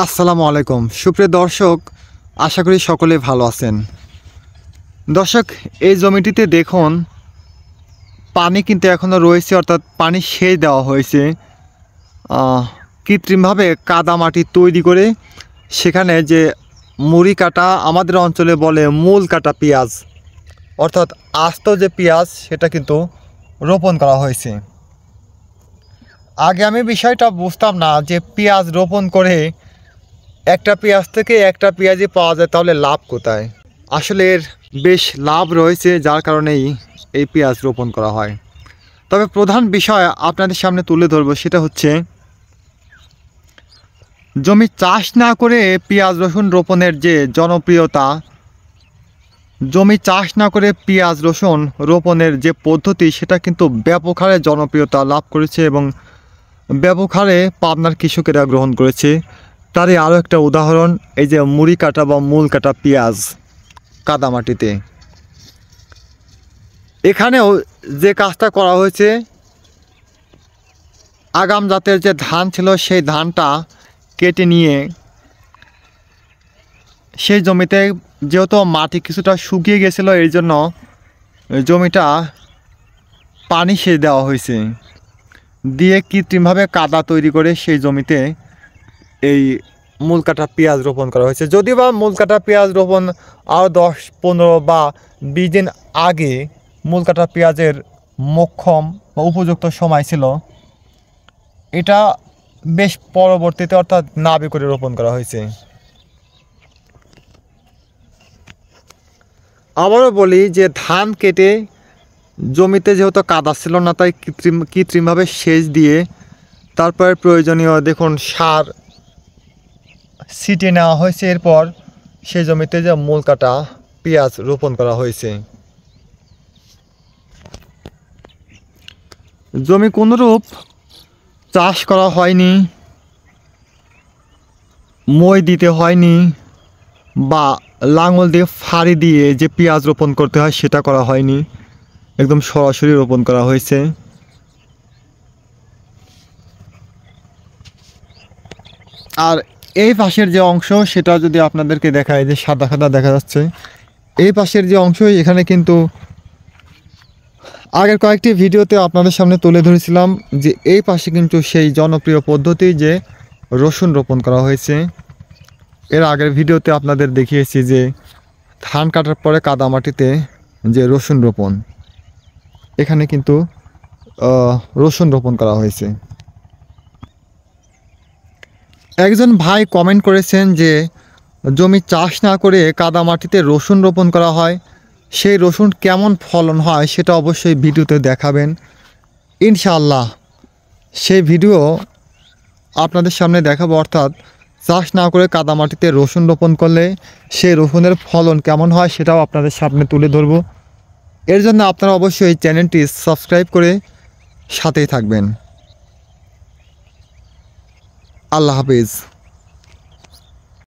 আসসালামু আলাইকুম সুপ্রিয় দর্শক, আশা করি সকলে ভালো আছেন। দর্শক, এই জমিটিতে দেখুন পানি কিন্তু এখনও রয়েছে, অর্থাৎ পানি সেচ দেওয়া হয়েছে। কৃত্রিমভাবে কাদা মাটি তৈরি করে সেখানে যে মুড়ি কাটা, আমাদের অঞ্চলে বলে মূল কাটা পেঁয়াজ, অর্থাৎ আস্ত যে পেঁয়াজ সেটা কিন্তু রোপণ করা হয়েছে। আগে আমি বিষয়টা বুঝতাম না যে পেঁয়াজ রোপণ করে একটা পেঁয়াজ থেকে একটা পেঁয়াজই পাওয়া যায়, তাহলে লাভ কোথায়? আসলে এর বেশ লাভ রয়েছে, যার কারণেই এই পেঁয়াজ রোপণ করা হয়। তবে প্রধান বিষয় আপনাদের সামনে তুলে ধরবো, সেটা হচ্ছে জমি চাষ না করে পেঁয়াজ রসুন রোপণের যে জনপ্রিয়তা, জমি চাষ না করে পেঁয়াজ রসুন রোপণের যে পদ্ধতি, সেটা কিন্তু ব্যাপক হারে জনপ্রিয়তা লাভ করেছে এবং ব্যাপক হারে পাবনার কৃষকেরা গ্রহণ করেছে। তারই আরও একটা উদাহরণ এই যে মুড়ি কাটা বা মূল কাটা পেঁয়াজ কাদামাটিতে। এখানেও যে কাজটা করা হয়েছে, আগাম জাতের যে ধান ছিল সেই ধানটা কেটে নিয়ে সেই জমিতে, যেহেতু মাটি কিছুটা শুকিয়ে গেছিলো, এই জন্য জমিটা পানি সেচ দেওয়া হয়েছে, দিয়ে কৃত্রিমভাবে কাদা তৈরি করে সেই জমিতে এই মূল কাটা পেঁয়াজ রোপণ করা হয়েছে। যদিও বা মূল কাটা পেঁয়াজ রোপণ আরও 10-15 বা 20 দিন আগে মূল কাটা পেঁয়াজের মোক্ষম বা উপযুক্ত সময় ছিল, এটা বেশ পরবর্তীতে অর্থাৎ নাবি করে রোপণ করা হয়েছে। আবারও বলি যে ধান কেটে জমিতে যেহেতু কাদা ছিল না, তাই কৃত্রিমভাবে সেচ দিয়ে তারপরে প্রয়োজনীয় দেখুন সার ছিটিয়ে নেওয়া হয়েছে। এরপর সেই জমিতে যে মূল কাটা পেঁয়াজ রোপণ করা হয়েছে। জমি কোনোরূপ চাষ করা হয়নি, মই দিতে হয়নি, বা লাঙল দিয়ে ফাড়ি দিয়ে যে পেঁয়াজ রোপণ করতে হয় সেটা করা হয়নি, একদম সরাসরি রোপণ করা হয়েছে। আর এই পাশের যে অংশ, সেটা যদি আপনাদেরকে দেখায়, যে সাদা সাদা দেখা যাচ্ছে, এই পাশের যে অংশ, এখানে কিন্তু আগের কয়েকটি ভিডিওতে আপনাদের সামনে তুলে ধরেছিলাম যে এই পাশে কিন্তু সেই জনপ্রিয় পদ্ধতি যে রসুন রোপণ করা হয়েছে। এর আগের ভিডিওতে আপনাদের দেখিয়েছি যে ধান কাটার পরে কাদামাটিতে যে রসুন রোপণ, এখানে কিন্তু রসুন রোপণ করা হয়েছে। একজন ভাই কমেন্ট করেছেন যে জমি চাষ না করে কাদামাটিতে রসুন রোপণ করা হয়, সেই রসুন কেমন ফলন হয় সেটা অবশ্যই ভিডিওতে দেখাবেন ইনশাআল্লাহ। সেই ভিডিও আপনাদের সামনে দেখাবো, অর্থাৎ চাষ না করে কাদামাটিতে রসুন রোপণ করলে সেই রসুনের ফলন কেমন হয় সেটাও আপনাদের সামনে তুলে ধরব। এর জন্য আপনারা অবশ্যই এই চ্যানেলটি সাবস্ক্রাইব করে সাথেই থাকবেন। আল্লাহ হাফিজ।